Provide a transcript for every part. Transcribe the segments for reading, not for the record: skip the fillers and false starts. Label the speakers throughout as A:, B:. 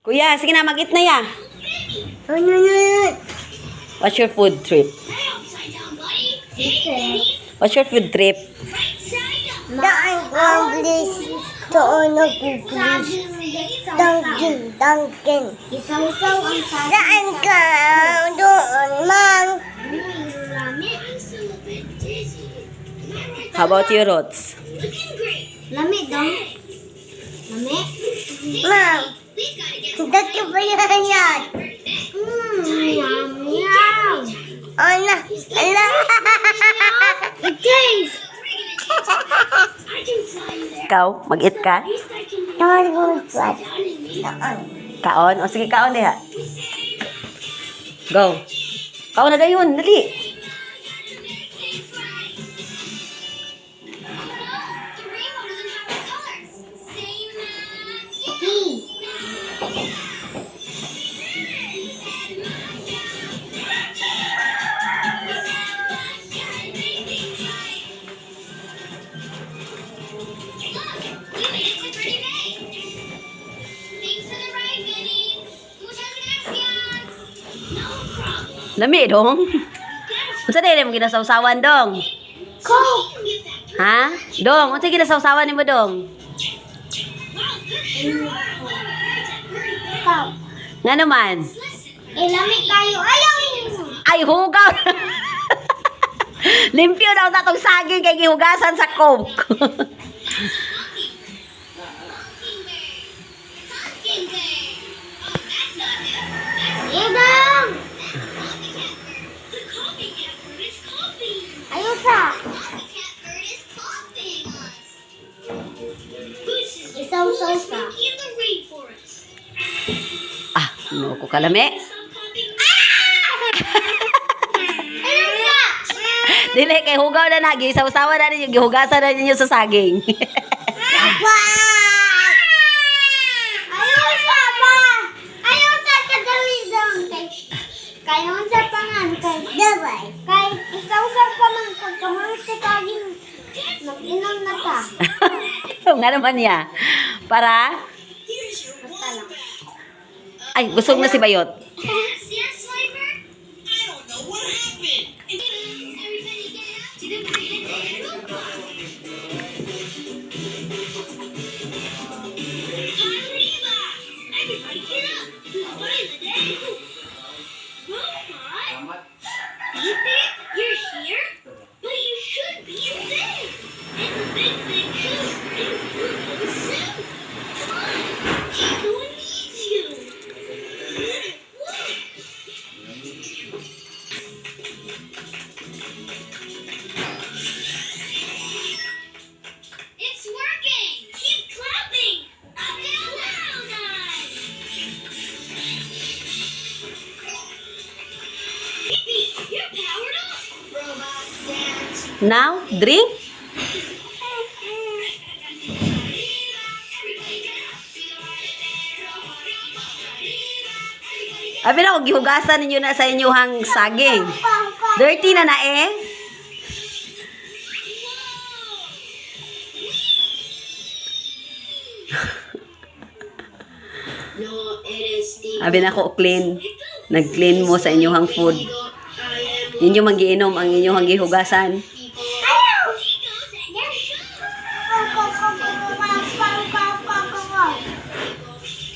A: Kuya, sige na, mag-eat na ya. What's your food trip? What's your food trip?
B: Daan please. Doon please. Dunkin. Daan ka doon, Mang.
A: How about your rots?
B: Lami dong. Lami? Mang. Dati ba yan? Yum, yum. Ala, ala. It tastes.
A: Ikaw, mag-eat ka? Kaon? O sige, kaon diha. Go. Kaon na dayon, dali. Lami dong. Unsa dili mo ginasawsawan dong?
B: Coke.
A: Ha? Dong, unsa ginasawsawan nimo dong?
B: Coke.
A: Nga naman.
B: Lami kayo. Ayaw.
A: Ay, hugaw. Limpyo daw tatong saging kay gihugasan sa Coke.
B: Idang. Ayaw sa. Isaw-saw sa.
A: Ah, no ko kalami.
B: Ayaw sa.
A: Dili kay hugaw na nagi, sawsawan na ninyo, gihugasan na ninyo sa saging.
B: Wow! Ayaw sa ba? Ayaw sa kadali dong. Kayo sa pangan kay Dabay. Kay isaw-saw pa man pagkamulot sa saging. Mag-inom na ta.
A: Nga naman niya. Para?
B: Basta lang.
A: Ay, busog na si Bayot.
C: It's working! Keep clapping! Up and well done! Yippee! You're powered up! Robots dance!
A: Now, drink? Abi na, gihugasan ninyo na sa inyuhang saging. Dirty na na eh.
C: No, it is the...
A: Abi na ko clean. Nag-clean mo sa inyuhang food. Ninyo magiinom ang inyuhang gihugasan.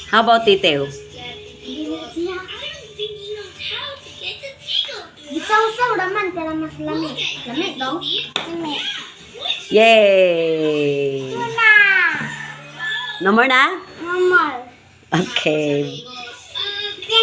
A: How about titew?
B: Isaw-saw naman, pero mas lami. Lami dong. Lami.
A: Yay!
B: Tuna.
A: No more na?
B: Normal.
A: Okay.